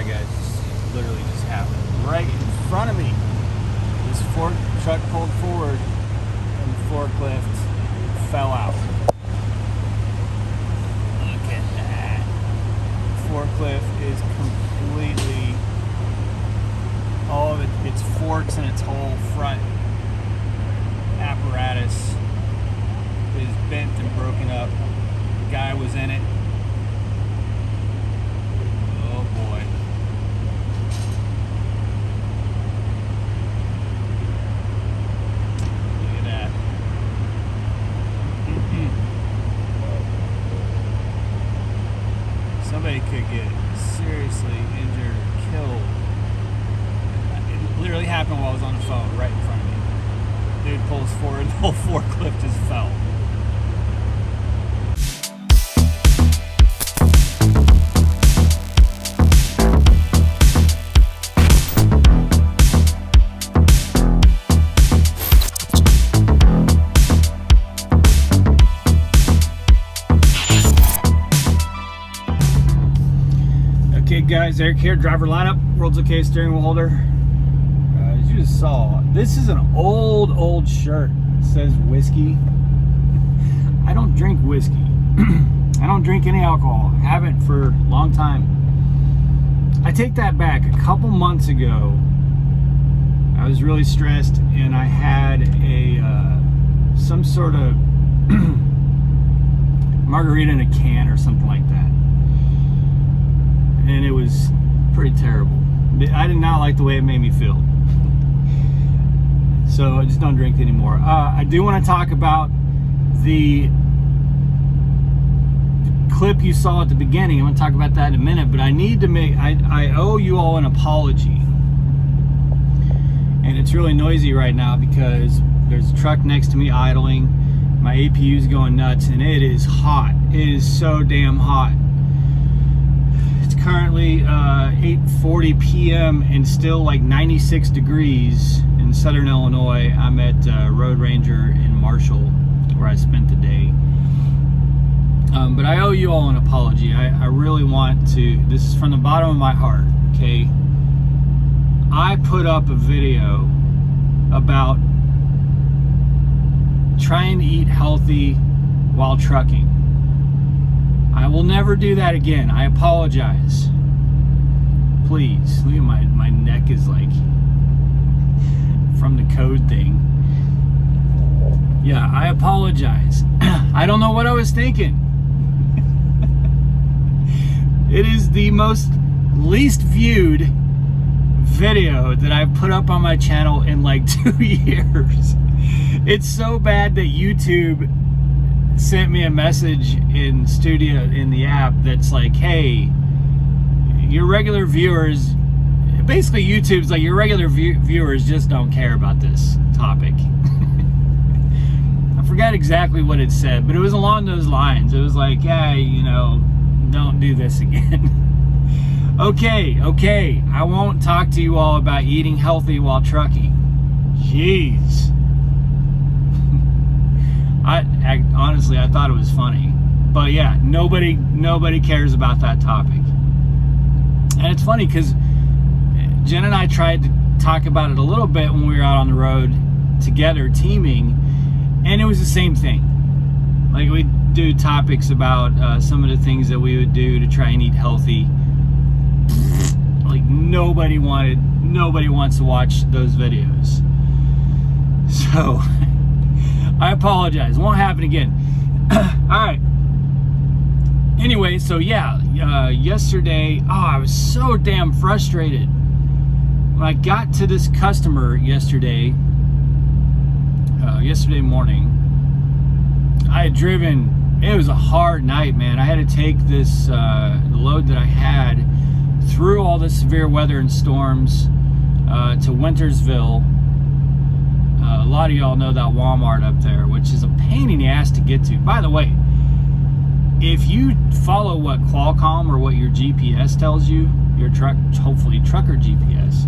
guys, it literally just happened right in front of me. This truck pulled forward and the forklift fell out. Look at that. Forklift is completely, all of its forks and its whole front apparatus is bent and broken up. The guy was in it. Oh boy. Look at that. Somebody could get seriously injured or killed. It literally happened while I was on the phone, right in front of me. Dude pulls forward, the whole forklift just fell. Okay guys, Eric here, driver lineup, world's okay steering wheel holder. As you just saw, this is an old shirt. It says whiskey. I don't drink whiskey. I don't drink any alcohol. Haven't for a long time. I take that back. A couple months ago, I was really stressed and I had a some sort of margarita in a can or something like that. And it was pretty terrible. I did not like the way it made me feel. So I just don't drink anymore. I do want to talk about the clip you saw at the beginning. I'm going to talk about that in a minute, but I need to I owe you all an apology. And it's really noisy right now because there's a truck next to me idling. My APU is going nuts and it is hot. It is so damn hot. Currently 8:40 p.m. and still like 96 degrees in Southern Illinois. I'm at Road Ranger in Marshall where I spent the day. But I owe you all an apology. I really want to, this is from the bottom of my heart, okay? I put up a video about trying to eat healthy while trucking. I will never do that again. I apologize. Please. Look at my neck is like from the code thing. Yeah, I apologize. I don't know what I was thinking. It is the most least viewed video that I've put up on my channel in like 2 years. It's so bad that YouTube sent me a message in studio in the app that's like, hey, your regular viewers, basically YouTube's like, your regular viewers just don't care about this topic. I forgot exactly what it said, but it was along those lines. It was like, yeah, you know, don't do this again. Okay, I won't talk to you all about eating healthy while trucking. Jeez. I honestly, I thought it was funny, but yeah, nobody cares about that topic. And it's funny because Jen and I tried to talk about it a little bit when we were out on the road together teaming, and it was the same thing. Like, we'd do topics about some of the things that we would do to try and eat healthy. Like, nobody wants to watch those videos. So I apologize. Won't happen again. All right. Anyway, so yeah, yesterday, I was so damn frustrated. When I got to this customer yesterday morning, I had driven, it was a hard night, man. I had to take this load that I had through all the severe weather and storms to Wintersville. A lot of y'all know that Walmart up there, which is a pain in the ass to get to. By the way, if you follow what Qualcomm or what your GPS tells you, your truck, hopefully trucker GPS,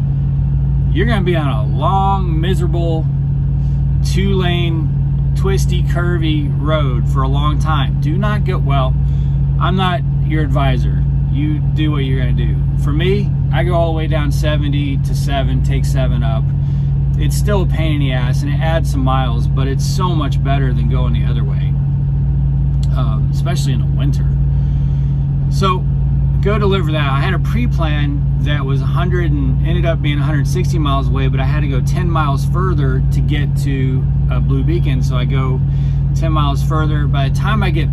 you're going to be on a long, miserable, 2-lane, twisty, curvy road for a long time. Do not go, well, I'm not your advisor, You do what you're gonna do. For me, I go all the way down 70 to 7, take 7 up. It's still a pain in the ass, and it adds some miles, but it's so much better than going the other way, especially in the winter. So go deliver that. I had a pre-plan that was 100 and ended up being 160 miles away, but I had to go 10 miles further to get to Blue Beacon. So I go 10 miles further. By the time I get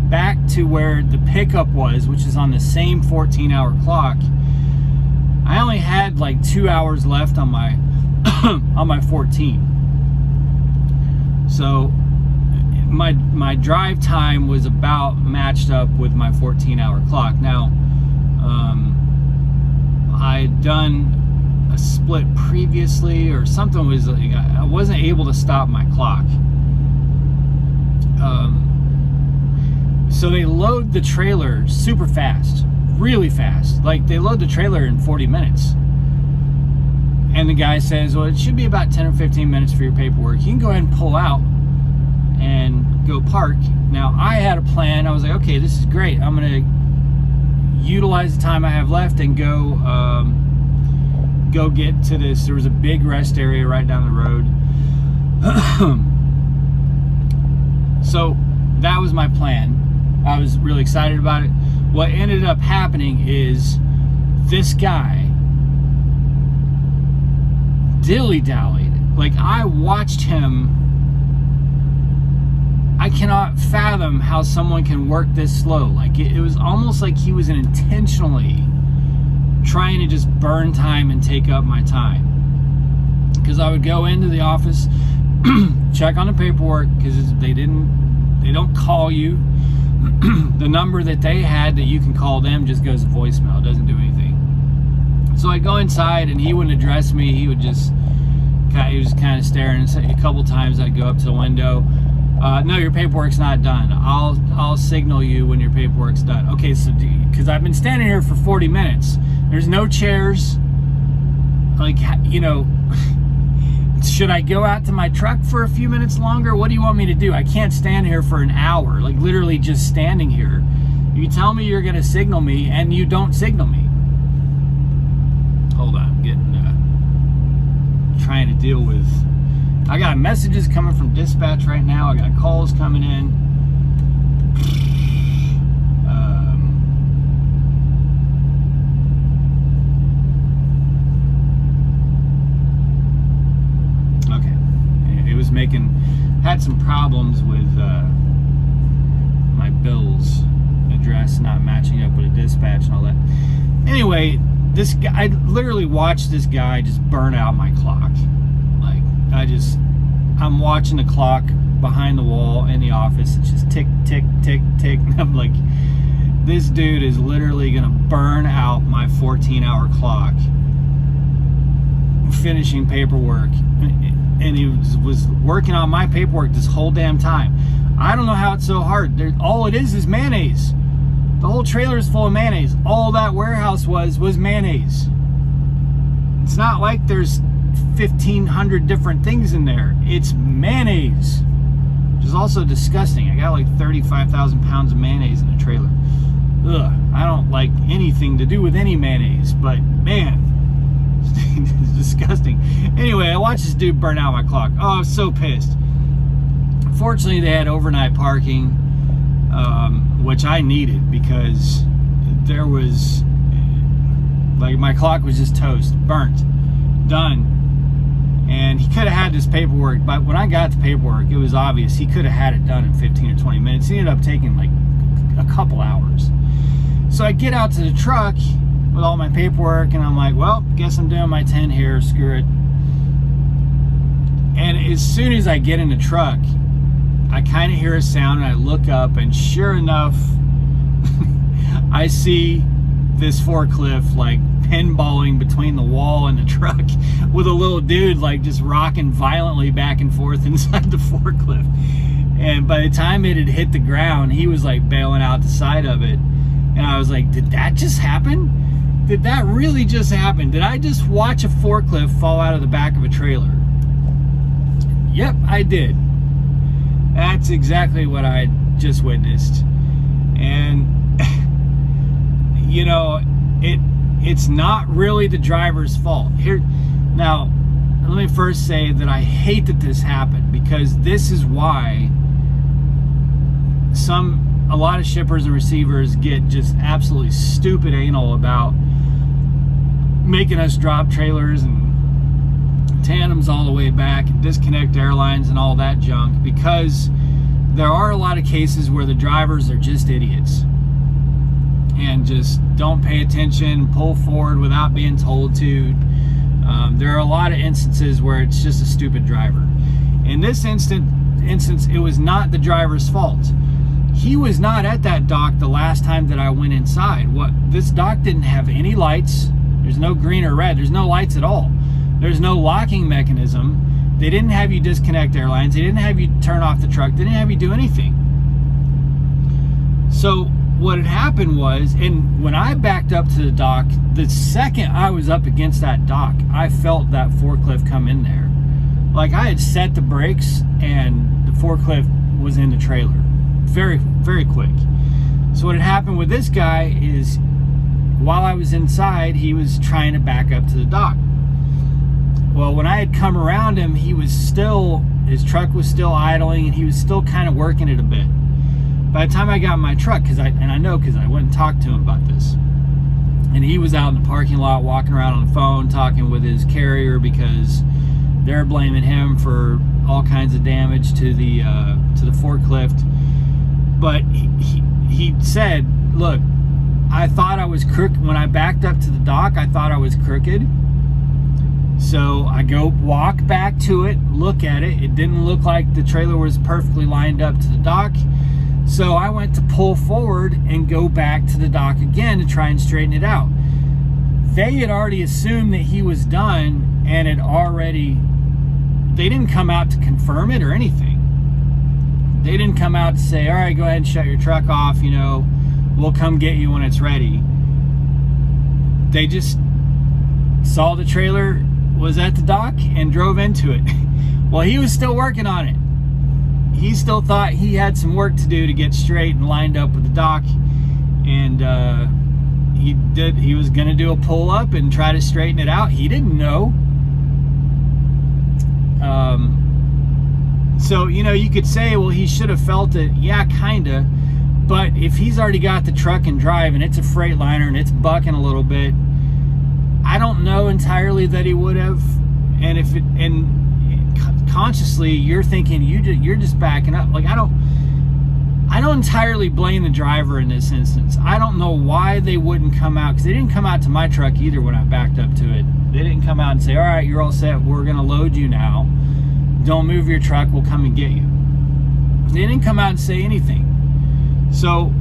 back to where the pickup was, which is on the same 14-hour clock, I only had like 2 hours left on my on my 14. So my drive time was about matched up with my 14-hour clock. Now, I'd done a split previously, or something was like, I wasn't able to stop my clock. So they load the trailer super fast, really fast. Like, they load the trailer in 40 minutes. And the guy says, well, it should be about 10 or 15 minutes for your paperwork. You can go ahead and pull out and go park. Now, I had a plan. I was like, okay, this is great. I'm going to utilize the time I have left and go get to this. There was a big rest area right down the road. So that was my plan. I was really excited about it. What ended up happening is this guy dilly-dallied. Like, I watched him. I cannot fathom how someone can work this slow. Like, it was almost like he was intentionally trying to just burn time and take up my time. Because I would go into the office, check on the paperwork, because they don't call you. The number that they had that you can call them just goes to voicemail. It doesn't do anything. So I'd go inside, and he wouldn't address me. He was just kind of staring. A couple times I'd go up to the window. No, your paperwork's not done. I'll signal you when your paperwork's done. Okay, so because I've been standing here for 40 minutes. There's no chairs. Like, you know, should I go out to my truck for a few minutes longer? What do you want me to do? I can't stand here for an hour, like literally just standing here. You tell me you're gonna signal me, and you don't signal me. Hold on, I'm getting trying to deal with. I got messages coming from dispatch right now. I got calls coming in. Okay, it was had some problems with my bills address not matching up with a dispatch and all that. Anyway, this guy, I literally watched this guy just burn out my clock. Like, I'm watching the clock behind the wall in the office. It's just tick, tick, tick, tick. And I'm like, this dude is literally gonna burn out my 14-hour clock finishing paperwork. And he was working on my paperwork this whole damn time. I don't know how it's so hard. All it is mayonnaise. The whole trailer is full of mayonnaise. All that warehouse was mayonnaise. It's not like there's 1,500 different things in there. It's mayonnaise, which is also disgusting. I got like 35,000 pounds of mayonnaise in the trailer. Ugh, I don't like anything to do with any mayonnaise, but man, it's disgusting. Anyway, I watched this dude burn out my clock. Oh, I was so pissed. Fortunately, they had overnight parking, which I needed, because there was, like, my clock was just toast, burnt, done. And he could have had this paperwork, but when I got the paperwork, it was obvious he could have had it done in 15 or 20 minutes. It ended up taking like a couple hours. So I get out to the truck with all my paperwork, and I'm like, well, guess I'm doing my 10 here, screw it. And as soon as I get in the truck, I kind of hear a sound, and I look up, and sure enough, I see this forklift like pinballing between the wall and the truck with a little dude like just rocking violently back and forth inside the forklift. And by the time it had hit the ground, he was like bailing out the side of it. And I was like, did that just happen? Did that really just happen? Did I just watch a forklift fall out of the back of a trailer? Yep, I did. That's exactly what I just witnessed. And you know, it's not really the driver's fault. Here, now, let me first say that I hate that this happened, because this is why a lot of shippers and receivers get just absolutely stupid anal about making us drop trailers and tandems all the way back and disconnect airlines and all that junk, because there are a lot of cases where the drivers are just idiots and just don't pay attention, pull forward without being told to. There are a lot of instances where it's just a stupid driver. In this instance, it was not the driver's fault. He was not at that dock the last time that I went inside. This dock didn't have any lights. There's no green or red. There's no lights at all. There's no locking mechanism. They didn't have you disconnect airlines. They didn't have you turn off the truck. They didn't have you do anything. So what had happened was, and when I backed up to the dock, the second I was up against that dock, I felt that forklift come in there. Like, I had set the brakes and the forklift was in the trailer. Very, very quick. So what had happened with this guy is, while I was inside, he was trying to back up to the dock. Well, when I had come around him, his truck was still idling, and he was still kind of working it a bit. By the time I got in my truck, because I went and talked to him about this, and he was out in the parking lot walking around on the phone talking with his carrier, because they're blaming him for all kinds of damage to the forklift. But he said, look, I thought I was crooked. When I backed up to the dock, I thought I was crooked. So I go walk back to it, look at it. It didn't look like the trailer was perfectly lined up to the dock. So I went to pull forward and go back to the dock again to try and straighten it out. They had already assumed that he was done, and they didn't come out to confirm it or anything. They didn't come out to say, all right, go ahead and shut your truck off, we'll come get you when it's ready. They just saw the trailer was at the dock and drove into it. Well, he was still working on it. He still thought he had some work to do to get straight and lined up with the dock, and he was going to do a pull up and try to straighten it out. He didn't know. So you could say, well, he should have felt it. Yeah, kinda. But if he's already got the truck and drive, and it's a Freightliner and it's bucking a little bit, I don't know entirely that he would have. And consciously you're thinking you're just backing up. Like, I don't entirely blame the driver in this instance. I don't know why they wouldn't come out, because they didn't come out to my truck either when I backed up to it. They didn't come out and say, all right, you're all set, we're gonna load you now, don't move your truck, we'll come and get you. They didn't come out and say anything. So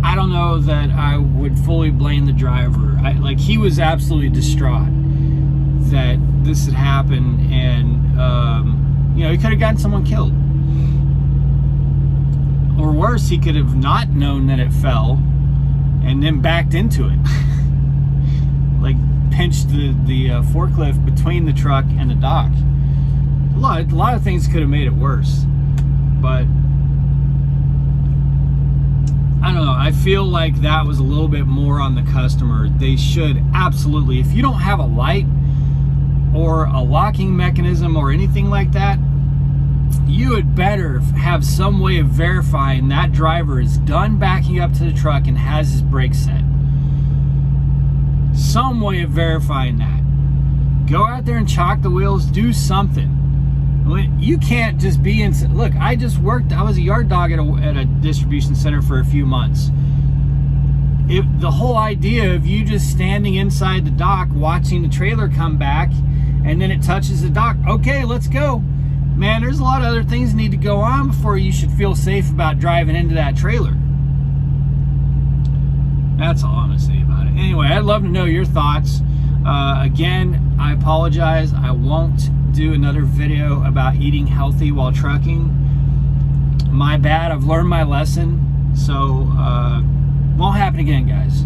I don't know that I would fully blame the driver. He was absolutely distraught that this had happened, and he could have gotten someone killed. Or worse, he could have not known that it fell and then backed into it. Like, pinched the forklift between the truck and the dock. A lot of things could have made it worse. But I don't know. I feel like that was a little bit more on the customer. They should absolutely, if you don't have a light or a locking mechanism or anything like that, you had better have some way of verifying that driver is done backing up to the truck and has his brakes set. Some way of verifying that. Go out there and chalk the wheels, do something. You can't just be in. Look, I was a yard dog at a distribution center for a few months. The whole idea of you just standing inside the dock watching the trailer come back and then it touches the dock, okay, let's go. Man, there's a lot of other things that need to go on before you should feel safe about driving into that trailer. That's all I'm gonna say about it. Anyway, I'd love to know your thoughts. Again, I apologize. I won't do another video about eating healthy while trucking. My bad. I've learned my lesson. So, won't happen again, guys.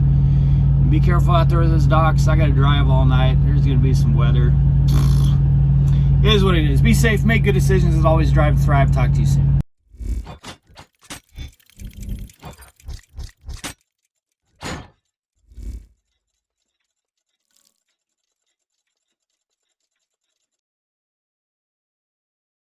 Be careful out there with those docks. I got to drive all night. There's going to be some weather. It is what it is. Be safe. Make good decisions. As always, drive and thrive. Talk to you soon.